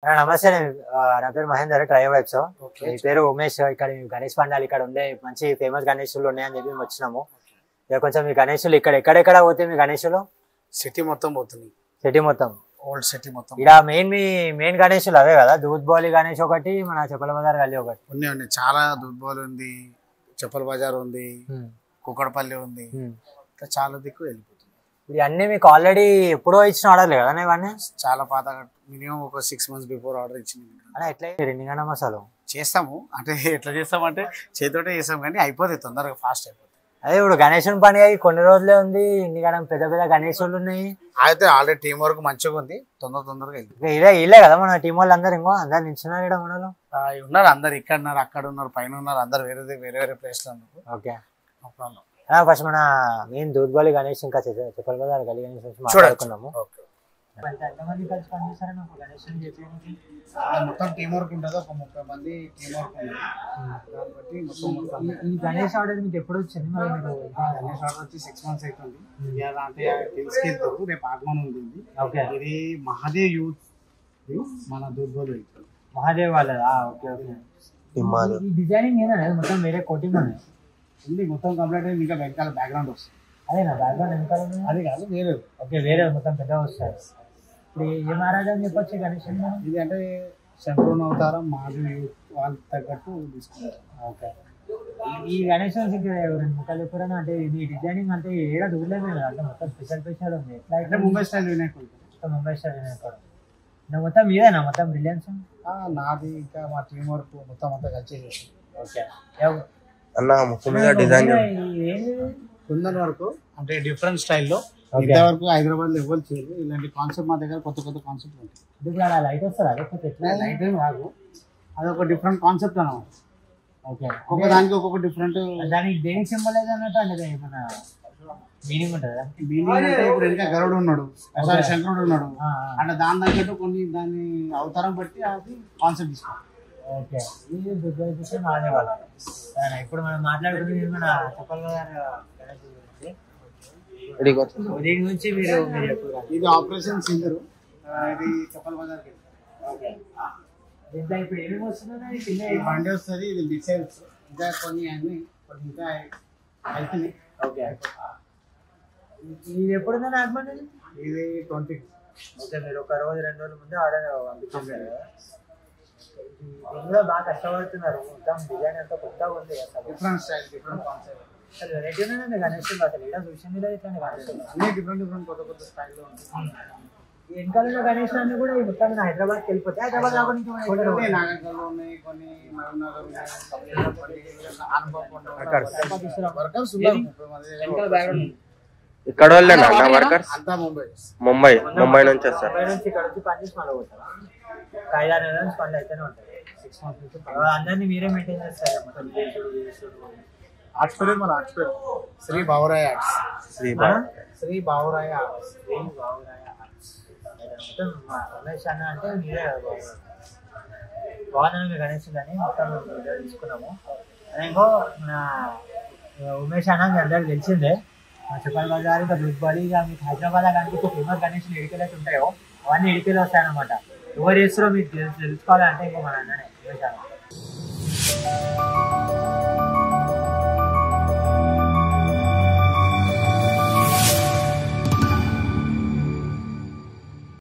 నమస్తే, నా పేరు మహేందర్, ట్రై వైబ్స్. మీ పేరు ఉమేష్. ఇక్కడ గణేష్ పండాలు ఇక్కడ ఉండే మంచి ఫేమస్ గణేషులు ఉన్నాయని చెప్పి వచ్చినాము. ఇక కొంచెం మీ గణేషులు ఇక్కడ ఎక్కడెక్కడ పోతాయి? మీ గణేషులు సిటీ మొత్తం పోతుంది. సిటీ మొత్తం, ఓల్డ్ సిటీ మొత్తం. ఇక్కడ మెయిన్ గణేషులు అవే కదా? దూద్బౌలి గణేష్ ఒకటి, మన చెప్పల బజార్ గల్లీ ఒకటి ఉన్నాయి. చాలా దూద్బౌలి ఉంది, చెప్పల బజార్ ఉంది, కుక్కడపల్లి ఉంది, చాలా దిక్కు వెళ్ళిపోతుంది. ఇది అన్ని మీకు ఆల్రెడీ ఎప్పుడో ఇచ్చిన ఆర్డర్లే కదా ఇవన్నీ? చాలా పాత, మినిమం ఒక 6 months బిఫోర్ ఆర్డర్ ఇచ్చింది. ఎట్లా ఎన్ని మసాలు చేస్తాము అంటే ఎట్లా చేస్తామంటే చేతితోటే చేస్తాం, కానీ అయిపోతుంది తొందరగా, ఫాస్ట్ అయిపోతుంది. అదే ఇప్పుడు గణేశుని పండుగ కొన్ని రోజులే ఉంది, ఇన్ని కాలం పెద్ద పెద్ద గణేశులు ఉన్నాయి. అయితే ఆల్రెడీ టీం వర్క్ మంచిగా ఉంది, తొందరగా ఇల్లే కదా మన టీం వాళ్ళు అందరు? ఇంకో అందరు నిల్చున్నారు ఇక్కడ మనలో ఉన్నారు, అందరు ఇక్కడ ఉన్నారు, అక్కడ ఉన్నారు, పైన ఉన్నారు, అందరు వేరే ప్లేస్ లో ఉన్నారు. ఓకే, ఫస్ట్ మన మెయిన్ దూద్బౌలి గణేష్ ఇంకా చెప్పల బజార్ గల్లీ గణేష్ మాట్లాడుకున్నాము. మొత్తం టీం వర్క్ ఉంటుంది, ఒక 30 మంది టీం వర్క్ ఉంది. ఈ గణేష్ ఆర్డర్ మీకు ఎప్పుడు వచ్చింది? గణేష్ ఆర్డర్ వచ్చి 6 months అవుతుంది. అంటే తీసుకెళ్తారు, రేపు ఆగమనం ఉంటుంది. ఇది మహాదేవ్ యూత్, మన దూద్బౌలి మహాదేవ్ వాళ్ళదా? Okay okay. ఈ డిజైనింగ్ ఏనా మొత్తం వేరే కోటింగ్ ఉన్నాయి? ఉంది, మొత్తం కంప్లీట్ అయింది. ఇంకా వెనకాల బ్యాక్గ్రౌండ్ వస్తుంది. అదే నా బ్యాక్గ్రౌండ్ వెనకాల అది కాదు, వేరే. ఓకే, వేరే మొత్తం పెద్దగా వస్తాయి. ఇప్పుడు ఏ మహారాజా అని చెప్పొచ్చు గణేష్? ఇది అంటే శంకరుని అవతారం, మాధవి వాళ్ళకి తగ్గట్టు తీసుకుంటారు. ఓకే, ఈ గణేష్ రెండు ముక్కలు చెప్పారని అంటే ఇది డిజైనింగ్ అంటే ఏడ దూరలేమే అంటే మొత్తం స్పెషల్ ఉంది. ఎట్లా అంటే ముంబై స్టైల్ వినాయకుడు, ముంబై స్టైల్ వినాయకుడు మొత్తం మీదేనా? మొత్తం బ్రిలియన్స్ నాది, ఇంకా మా టీం వర్క్ మొత్తం అంతా కలిసి చేస్తాం. ఓకే అన్న, ముఖ్య మీద డిజైన్ కుందన్ వరకు అంటే డిఫరెంట్ స్టైల్లో. ఇంతవరకు హైదరాబాద్ లో ఎవరు చేయరు ఇలాంటి కాన్సెప్ట్. మా దగ్గర కొత్త కాన్సెప్ట్ ఉంటాయి. లైట్ వస్తుందా? లైట్ ఏం కాదు, అదొక డిఫరెంట్ కాన్సెప్ట్ అన్నమాట. ఓకే, ఒక్కొక్క దానికి ఒక్కొక్క డిఫరెంట్. దానికి దేనికి సింబల్ అన్నట్టు అంటే ఏమన్నా మీనింగ్ ఉంటుందా? మీనింగ్ అంటే ఇప్పుడు ఇంకా గరుడు ఉన్నాడు, శంకరుడు ఉన్నాడు అంటే దాని తగ్గట్టు కొన్ని దాని అవతారం బట్టి అది కాన్సెప్ట్ తీసుకోవాలి. ఓకే, ఇది చూస్తే మానేవాళ్ళు. ఇప్పుడు మనం మాట్లాడుకునేది మన చెప్పల దీని గురించి మీరు ఇది ఆపరేషన్ సింగర్, ఇది చెప్పల బజార్. దీంట్లో ఇప్పుడు ఏమేమి వస్తున్నాయి? బండి వస్తుంది, ఇది డిసైన్స్ ఇంకా కొన్ని అన్ని ఇంకా అవుతుంది. ఓకే, ఇది ఎప్పుడుందా నార్మల్? ఇది 20. ఓకే, మీరు ఒక రోజు 2 రోజుల ముందే ఆర్డర్ పంపించారు కదా? దీనిలో బాగా కష్టపడుతున్నారు. మొత్తం డిజైన్ అంతా కొత్తగా ఉంది. Different style, different concept. అసలు వెరైటీ ఉన్నాయండి గణేష్. అసలు ఇలా సోషల్ మీడియా ఇట్లాంటి అన్ని డిఫరెంట్ కొత్త స్టైల్లో ఉంది. వెనకాల గణేష్ అన్ని కూడా మొత్తం హైదరాబాద్కి వెళ్ళిపోతే హైదరాబాద్ కొన్ని నాగర్లో ఉన్నాయి, కొన్ని మహబూబ్నగర్ ఉన్నాయి, ఇక్కడ వాళ్ళేనా వర్కర్స్? అంతా ముంబై నుంచి వస్తారు. ముంబై నుంచి ఇక్కడ వచ్చి పని చేసి మళ్ళీ పోతారు. 5-6 నెలల నుంచి పనులు అయితేనే ఉంటాయి. 6 months నుంచి అందరినీ మీరే మెయింటైన్ చేస్తారు మొత్తం? ఆర్ట్స్ పేరు మన ఆర్ట్స్ పేరు శ్రీ బావురాయ ఆర్ట్స్. శ్రీ బావురాయ ఆర్ట్స్. మొత్తం రమేష్ అన్న అంటే మీరే బాగున్నాను గణేష్ అని మొత్తం తీసుకున్నాము. ఇంకో మన ఉమేష్ అన్న మీ అందరికి తెలిసిందే. చెప్పల బజార్ ఇంకా దూద్బౌలి, ఇక మీకు హైదరాబాద్ కనిపించే ఫేమస్ గణేష్ ఎడికలైతే ఉంటాయో అవన్నీ ఎడికలు వస్తాయన్నమాట. ఎవరు చేస్తారో మీకు తెలుసుకోవాలంటే ఇంకో మన అన్ననే ఉమేష్ అన్న.